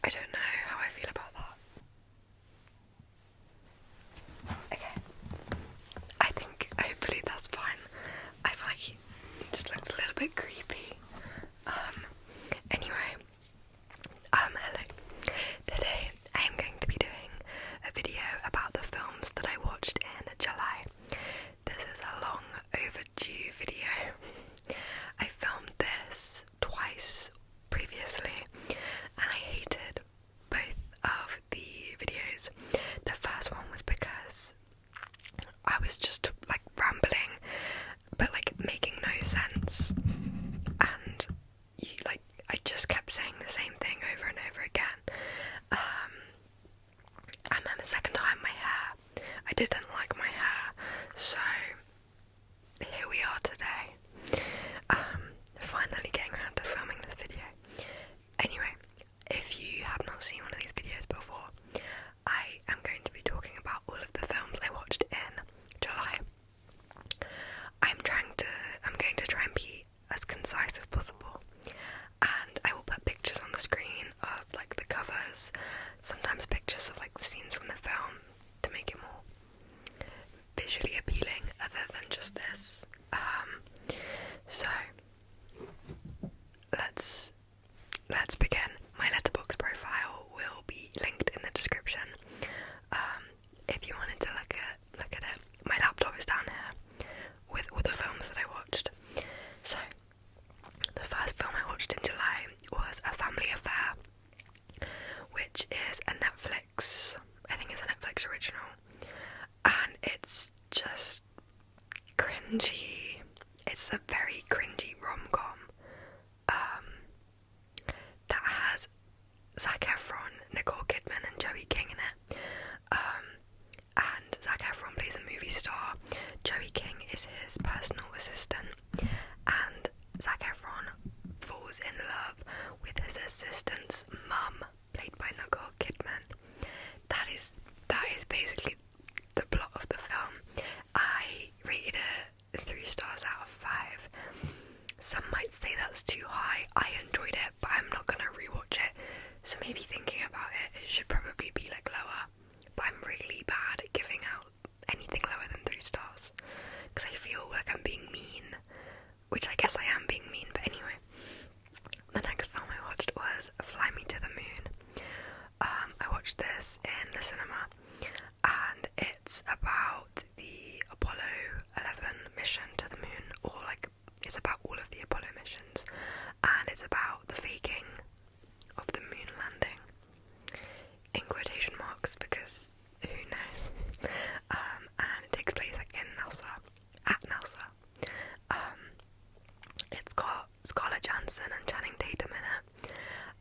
I don't know how I feel about that. Okay. Hopefully that's fine. I feel like he just looked a little bit creepy. Anyway, hello. Today I am going to be doing a video about the films that I watched in July. This is a long overdue video. I filmed this twice previously and I hated both of the videos. The first one was because I was just like rambling but like making no sense, and I just kept saying the same thing over and over again. And then the second time, my hair, I didn't like my hair, so here we are today, finally getting around to filming this video. Anyway, if you have not seen one of these videos before, I am going to be talking about all of the films I watched in July. I'm going to try and be as concise as possible, and I will put pictures on the screen of like the covers, sometimes pictures of like the scenes from the film to make it more visually appealing other than just this. So let's begin. My letterboxd profile will be linked in the description. If you wanted to look at it. My laptop is down here with all the films that I watched. So the first film I watched in July was A Family Affair, which is a Netflix, I think it's a Netflix original, and it's just cringy. It's a very cringy rom-com that has Zac Efron, Nicole Kidman and Joey King in it. And Zac Efron plays a movie star, Joey King is his personal assistant, and Zac Efron falls in love with his assistant's mum, played by Nicole Kidman. That is basically the plot of the film. I rated it 3 stars out of 5. Some might say that's too high. I enjoyed it, but I'm not gonna rewatch it, so maybe thinking about it should probably be like lower. But I'm really bad at giving out anything lower than 3 stars, because I feel like I'm being mean, which I guess I am being mean. But anyway, the next film I watched was Fly Me to the Moon. I watched this in the cinema, and it's about the Apollo 11 mission to the moon, or like it's about all of the Apollo missions, and it's about the faking of the moon landing, in quotation marks, because who knows. And it takes place like in NASA, at NASA. It's got Scarlett Johansson and Channing Tatum in it,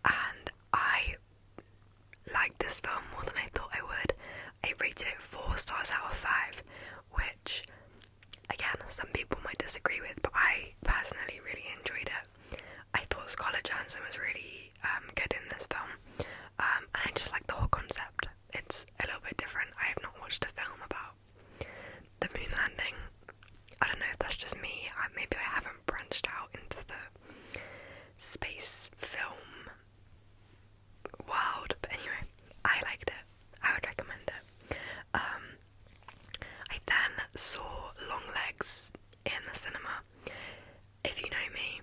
and I liked this film more than I thought I would. I rated it 4 stars out of 5, which again some people might disagree with, but I personally really enjoyed it. I thought Scarlett Johansson was really good in this film, and I just like the whole concept. It's a little bit different. I have not watched a film about the moon landing. I don't know if that's just me. Maybe I haven't branched out into the space film world, but anyway, I liked it. I would recommend it. I then saw Longlegs in the cinema. If you know me,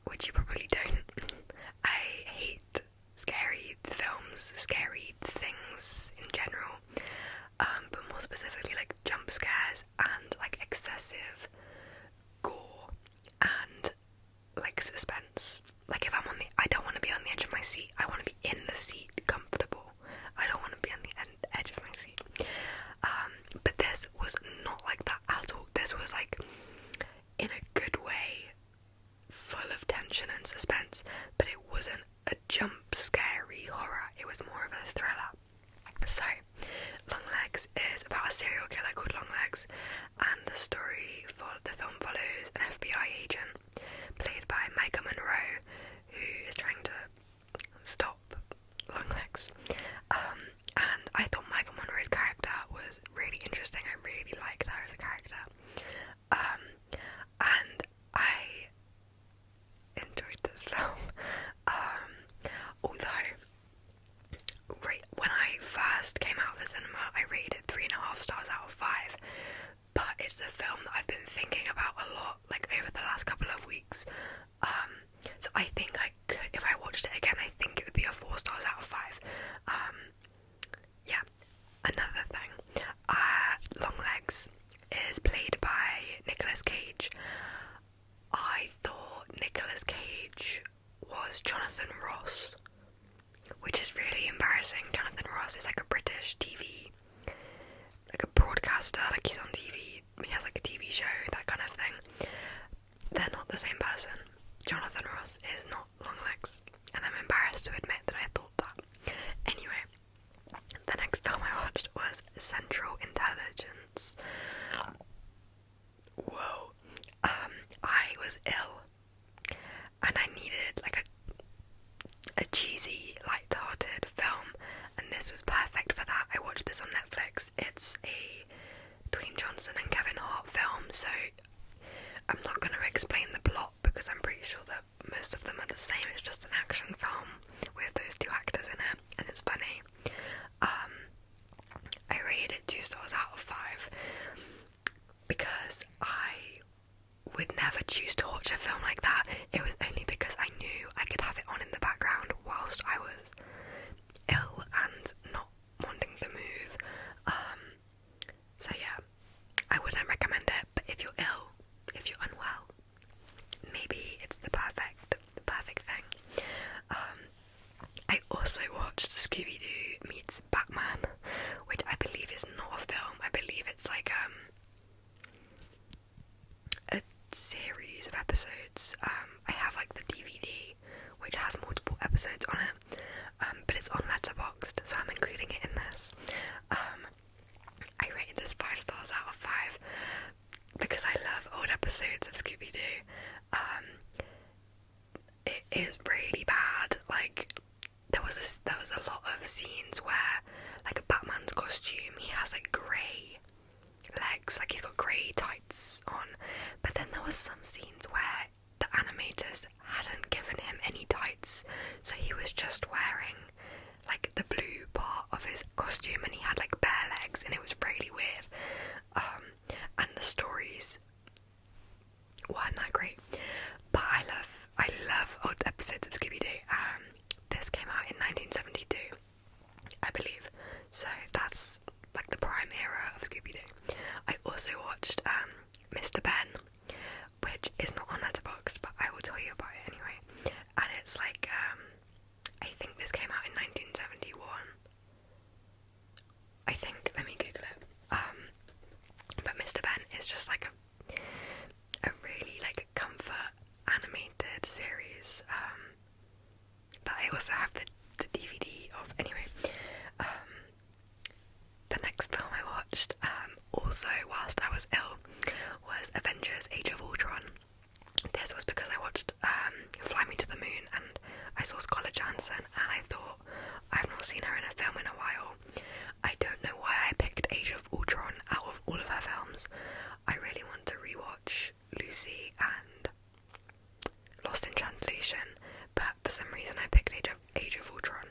which you probably don't, I hate scary films, scary things in general, but more specifically like jump scares and like excessive gore and like suspense. Like if I don't want to be on the edge of my seat, I want to be in the seat, comfortable. I don't want to be on the edge of my seat. But this was not like that at all. This was like in a good way, full of tension and suspense, but it wasn't a jump scary horror. It was more of a thriller. So, Longlegs is about a serial killer called Longlegs, and the film follows an FBI agent played by Micah Monroe, who is trying to stop Longlegs. And I thought Micah Monroe's character was really interesting. I really liked her as a character. And I enjoyed this film. Although thinking about a lot, like over the last couple of weeks. So I think I could, if I watched it again, I think it would be a 4 stars out of 5. Yeah. Another thing, Longlegs is played by Nicolas Cage. I thought Nicolas Cage was Jonathan Ross, which is really embarrassing. Jonathan Ross is like a British TV, like a broadcaster, like he's on TV, he has like a TV show, that kind of thing. They're not the same person. Jonathan Ross is not Longlegs, and I'm embarrassed to admit that I thought that. Anyway, the next film I watched was Central Intelligence. Whoa. I was ill, and I needed like a cheesy, light-hearted film, and this was perfect for that. I watched this on Netflix. It's a Dwayne Johnson and Kevin Hart film, so I'm not going to explain the plot because I'm pretty sure that most of them are the same. It's just an action film with those 2 actors in it, and it's funny. I rated it 2 stars out of 5 because I would never choose to watch a film like that. It was only because I knew I could have it on in the background whilst I was ill and not wanting to move. So yeah, I wouldn't recommend it, but if you're ill, if you're unwell, maybe it's the perfect thing. I also watched Scooby-Doo meets Batman, which I believe is not a film. I believe it's like a series of episodes. I have like the DVD, which has multiple episodes on it, but it's on Letterboxd, so I'm including it in this. I rated this 5 stars out of 5 because I love old episodes of Scooby-Doo. It is really bad. Like there was a lot of scenes where, like, Batman's costume, he has like grey legs, like he's got grey tights on, but then there was some scenes where the animators hadn't given him any tights, so he was just wearing like the blue part of his costume and he had like bare legs, and it was really weird. And the stories weren't that great, but I love old episodes of Scooby-Doo. This came out in 1972, I believe, so that's like the prime era of Scooby-Doo. I also watched Mr. Benn, which is not on Letterboxd, but I will tell you about it anyway. And it's like, I think this came out in 1971. I think, let me Google it. But Mr. Benn is just like a really like comfort animated series that I also have the DVD of. Anyway, the next film I watched, also whilst I was ill, was Avengers: Age of Ultron. This was because I watched Fly Me to the Moon, and I saw Scarlett Johansson, and I thought, I've not seen her in a film in a while. I don't know why I picked Age of Ultron out of all of her films. I really want to rewatch Lucy and Lost in Translation, but for some reason I picked Age of Ultron.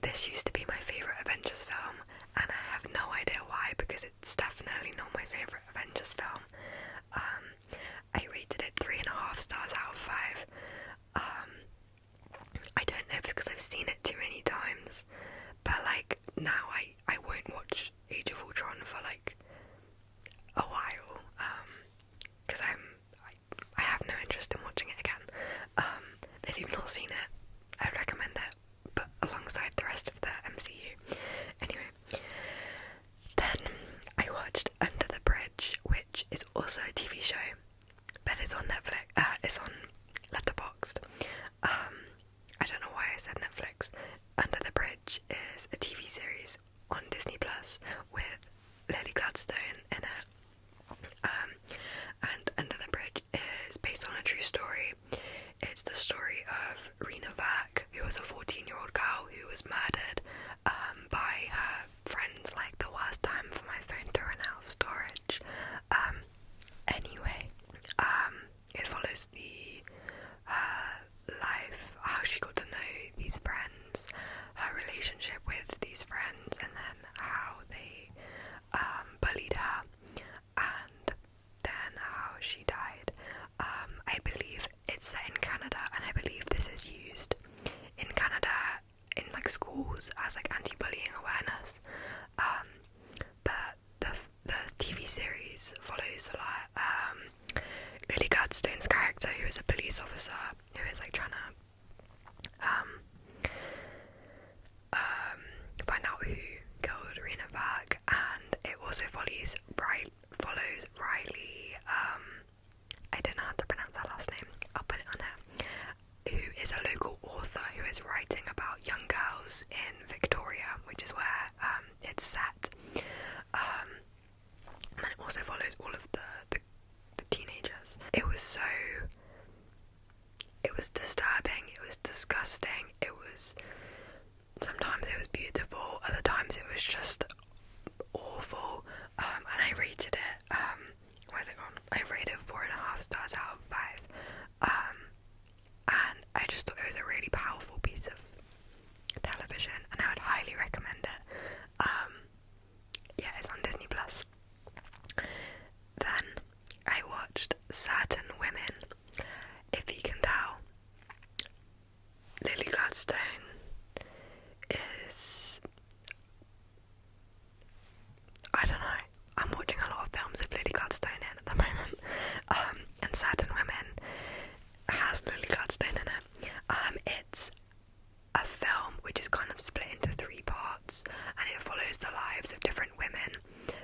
This used to be my favourite Avengers film, and I have no idea why, because it's definitely not my favourite Avengers film. I rated it 3.5 stars out of 5. I don't know if it's because I've seen it too many times, but like now I won't watch Age of Ultron for like a while, because I have no interest in watching it again. If you've not seen it, I'd recommend it, but alongside the rest of the MCU. Anyway, then I watched Under the Bridge, which is also a TV show, but it's on Netflix. It's on Letterboxd. I don't know why I said Netflix. Under the Bridge is a TV series on Disney Plus with Lily Gladstone in it. And Under the Bridge is based on a true story. It's the story of Rena Vac, who was a 14-year-old girl who was murdered by her friends. Like, the worst time for my phone to run out of storage. Anyway, it follows the life, how she got to know these friends, her relationship with these friends, and then how they bullied her, and then schools as like anti-bullying awareness. But the TV series follows a lot Lily Gladstone's character, who is a police officer who is like trying to find out who killed Rena Berg, and it also follows Riley, I don't know how to pronounce that last name, I'll put it on here, who is a local author who is writing about young girls in Victoria, which is where it's set. And it also follows all of the teenagers. It was disturbing, it was disgusting, sometimes it was beautiful, other times it was just awful, and I rated it, where's it gone? I rated 4.5 stars out of 5, and I just thought it was a really powerful piece of television, and I would highly recommend it. Yeah, it's on Disney Plus. Then I watched Certain Women. If you can tell, Lily Gladstone is, I don't know, I'm watching a lot of films with Lily Gladstone in at the moment, and Certain Women has Lily Gladstone in it. It's a film which is kind of split into 3 parts, and it follows the lives of different women.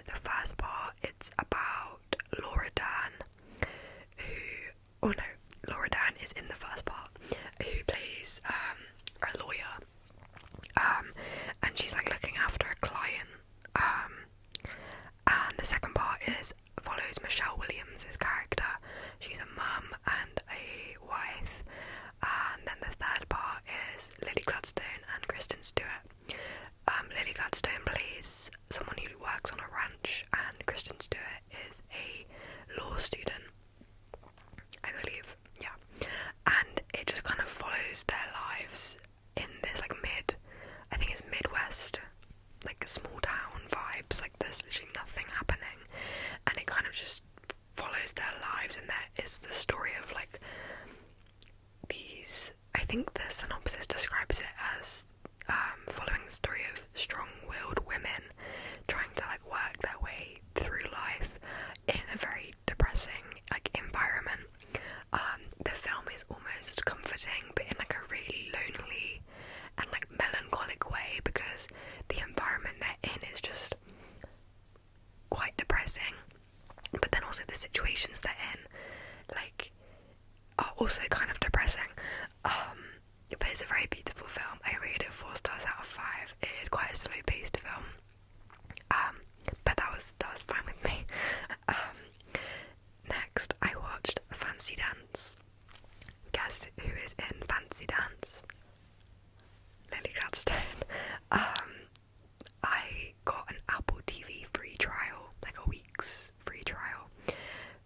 The first part, it's about Laura Dern, Laura Dern is in the first part, who plays a lawyer, and she's like looking after a client, and the second part follows Michelle Williams' character. She's a mum and a wife, and then the third part is Lily Gladstone and Kristen Stewart. Lily Gladstone plays someone who works on a ranch, and Kristen Stewart is a law student, I believe, yeah. And it just kind of follows their lives in this like I think it's Midwest, like small town vibes, like there's literally nothing happening, and it kind of just follows their lives, and that is the story of like these, I think the synopsis describes it as following the story of strong-willed women trying to like work their way through life in a very depressing like environment. The film is almost comforting, but in like a really lonely and like melancholic way, because the environment they're in is just quite depressing, but then also the situations they're in like are also kind of depressing. But it's a very beautiful film. I rated it 4 stars out of 5. It is quite a slow-paced film, but that was fine with me. Next, I watched Fancy Dance. Guess who is in Fancy Dance? Lily Gladstone. I got an Apple TV free trial, like a week's free trial,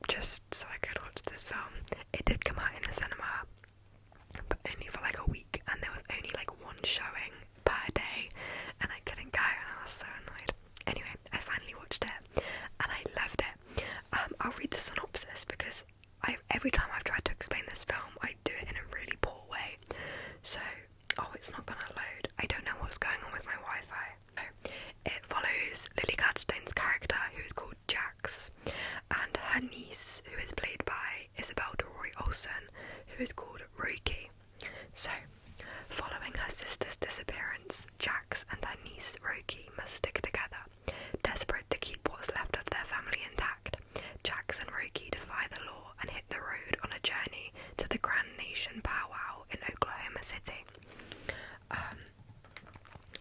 just so I could watch this film. It did come out in the cinema, but only for like a week, and there was only like 1 showing per day, and I couldn't go, and I was so annoyed. Anyway, I finally watched it, and I loved it. I'll read the synopsis, because every time I've tried to explain this film, I do it in a really poor way. So, it's not gonna load. I don't know what's going on with my Wi-Fi. So, it follows Lily Gladstone's character, who is called Jax, and her niece, who is played by Isabel DeRoy Olsen, who is called Roki. So, following her sister's disappearance, Jax and her niece Roki must stick together. Desperate to keep what's left of their family intact, Jax and Roki defy the law and hit the road on a journey to the Grand Nation powwow in Oklahoma City.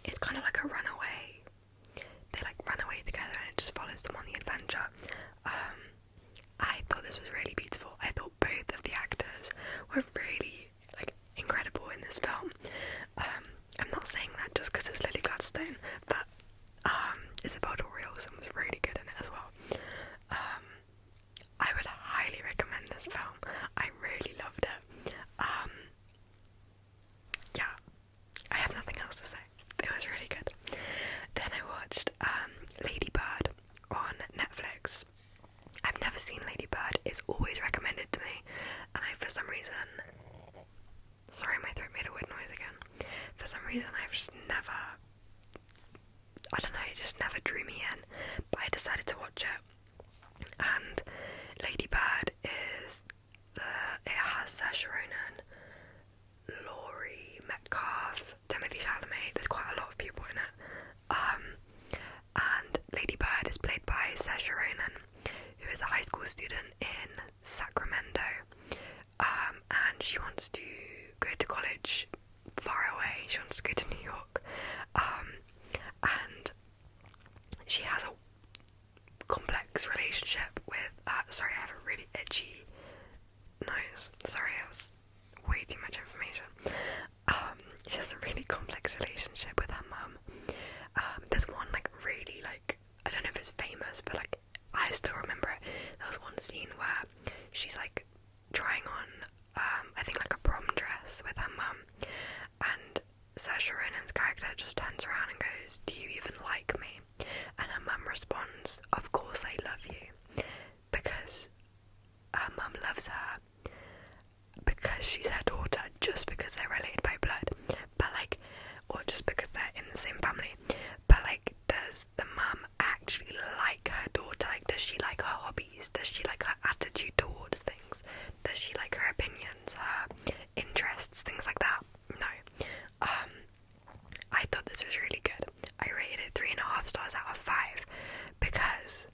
It's kind of like a runaway. They like run away together, and it just follows them on the adventure. I thought this was really beautiful. I thought both of the actors were really like incredible in this film. I'm not saying that just because it's Lily Gladstone, but Isabel DeRoy Olsen was really good in it as well. I would highly recommend this film. I really loved it. Yeah, I have nothing else to say. It was really good. Then I watched Lady Bird on Netflix. I've never seen Lady Bird. It's always recommended to me, and for some reason, sorry, my throat made a weird noise again. For some reason, I've just never I don't know, it just never drew me in, but I decided to watch it. And Lady Bird it has Saoirse Ronan, Laurie Metcalf, Timothy Chalamet. There's quite a lot of people in it. And Lady Bird is played by Saoirse Ronan, who is a high school student in Sacramento, and she wants to go to college far away. She wants to go to New York, and she has a complex relationship with sorry, I have a really itchy nose. Sorry, that was way too much information. She has a really complex relationship with her mum. There's one really I don't know if it's famous, but I still remember it. There was one scene where she's trying on I think a prom dress with her mum, and Saoirse Ronan's character just turns around and goes, "Do you even like me?" And her mum responds, "Of course I love you," because her mum loves her because she's her daughter, just because they're related by blood, but or just because they're in the same family. But does the mum actually like her daughter? Does she like her hobbies? Does she like her attitude towards things? Does she like her opinions, her interests, things like that? No. I thought this was really good. I rated it 3.5 stars out of 5 because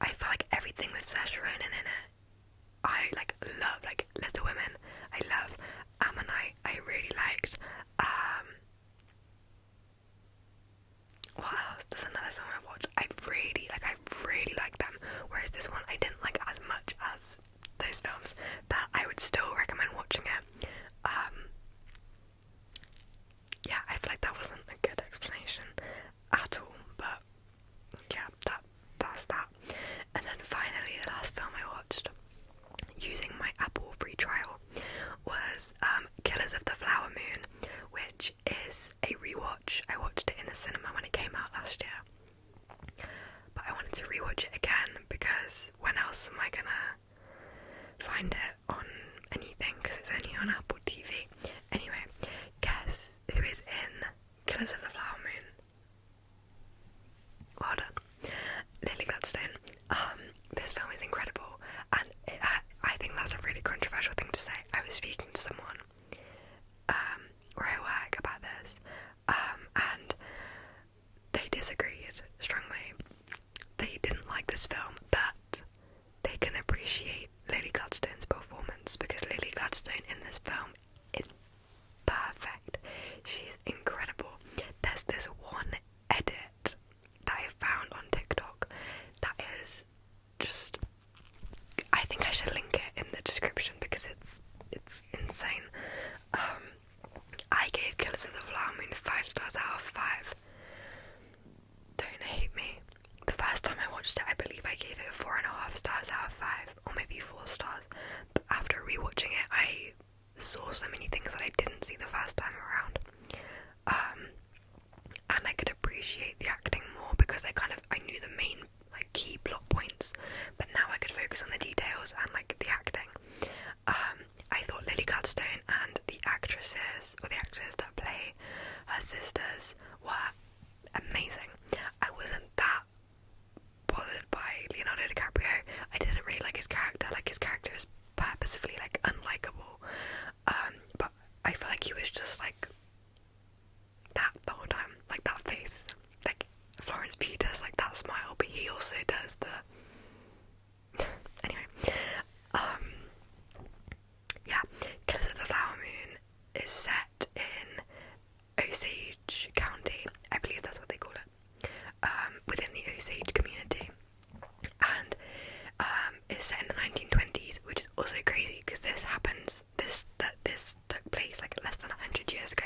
I feel everything with Saoirse Ronan in it, I love. Little Women, I love. Ammonite, I really liked. What else? There's another film I watched. I really liked them. Whereas this one I didn't like as much as those films, but I would still recommend watching it. Yeah, I feel that wasn't a good explanation at all, but yeah, that's that. And then finally, the last film I watched using my Apple free trial was Killers of the Flower Moon, which is a rewatch. I watched it in the cinema when it came out last year, but I wanted to rewatch it again because when else am I gonna find it on anything, because it's only on Apple TV. Anyway, guess who is in Killers of the Flower Moon? Well done. Lily Gladstone. This film is incredible, and I think that's a really controversial thing to say. I was speaking to someone where I work about this, and they disagreed strongly. They didn't like this film, but they can appreciate Lily Gladstone's performance because Lily Gladstone in this film is perfect. She's incredible. There's this one edit that I found on TikTok that is just, I think I should link it in the description because it's insane. I gave Killers of the Flower Moon 5 stars out of 5. Don't hate me. The first time I watched it, I believe I gave it 4.5 stars out of 5, or maybe 4 stars. But after rewatching it, I saw so many things that I didn't see the first time around. And I could appreciate the acting more because I knew the main key plot points, but now I could focus on the details and the acting. I thought Lily Gladstone and the actors that play her sisters were amazing. I wasn't that bothered by Leonardo DiCaprio. I didn't really like his character. His character is purposefully unlikable. But I feel he was just that the whole time, that face, Florence Pugh does that smile, but he also does the anyway. Yeah, Killers of the Flower Moon is set in Osage County, I believe that's what they call it, within the Osage community, and it's set in the 1920s, which is also crazy because this took place less than 100 years ago.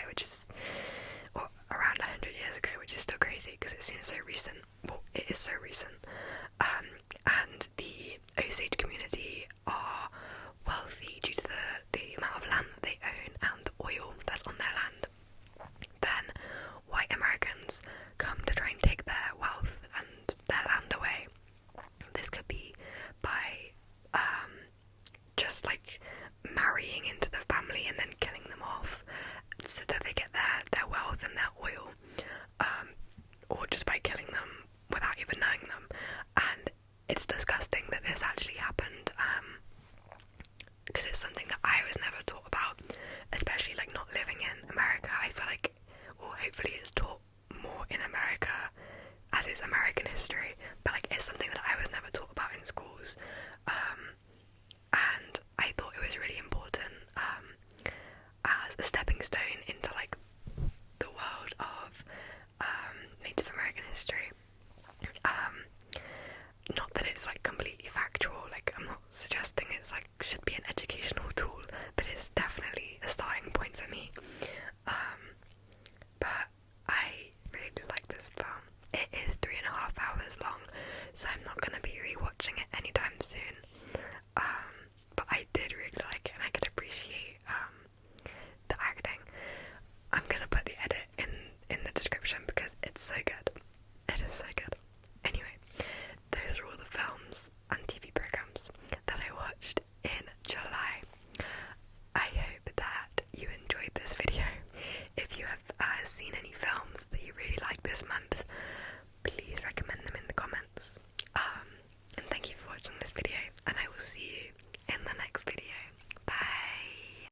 is American history, but like it's something that I was never taught about in schools, and I thought it was really important as a stepping stone into like the world of Native American history. Not that it's like completely factual, like I'm not suggesting it's like should be an educational tool, but it's definitely a starting point for me. But I really like this film. It is 3.5 hours long, so I'm not gonna be rewatching it anytime soon. But I did really like it, and I could appreciate the acting. I'm gonna put the edit in the description because it's so good. It is so good. Anyway, those are all the films and TV programs that I watched in July. I hope that you enjoyed this video. If you have seen any films that you really like this month,